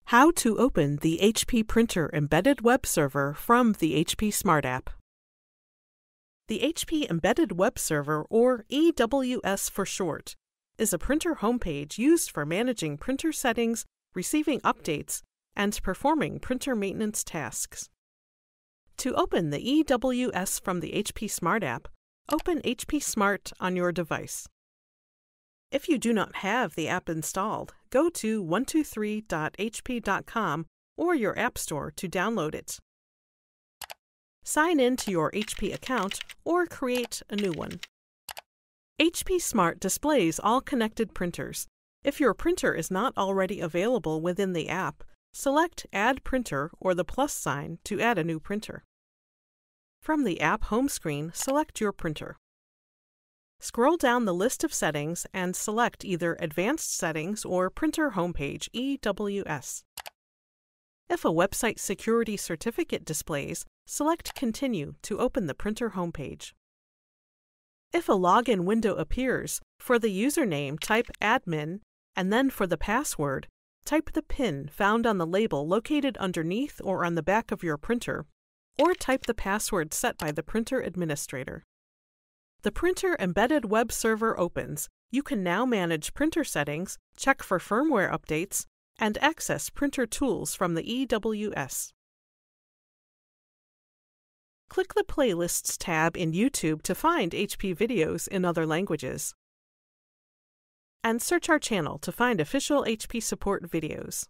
How to open the HP Printer Embedded Web Server from the HP Smart App. The HP Embedded Web Server, or EWS for short, is a printer homepage used for managing printer settings, receiving updates, and performing printer maintenance tasks. To open the EWS from the HP Smart App, open HP Smart on your device. If you do not have the app installed, go to 123.hp.com or your App Store to download it. Sign in to your HP account or create a new one. HP Smart displays all connected printers. If your printer is not already available within the app, select Add Printer or the plus sign to add a new printer. From the app home screen, select your printer. Scroll down the list of settings and select either Advanced Settings or Printer Homepage EWS. If a website security certificate displays, select Continue to open the printer homepage. If a login window appears, for the username type admin, and then for the password, type the PIN found on the label located underneath or on the back of your printer, or type the password set by the printer administrator. The Printer Embedded Web Server opens. You can now manage printer settings, check for firmware updates, and access printer tools from the EWS. Click the Playlists tab in YouTube to find HP videos in other languages. And search our channel to find official HP support videos.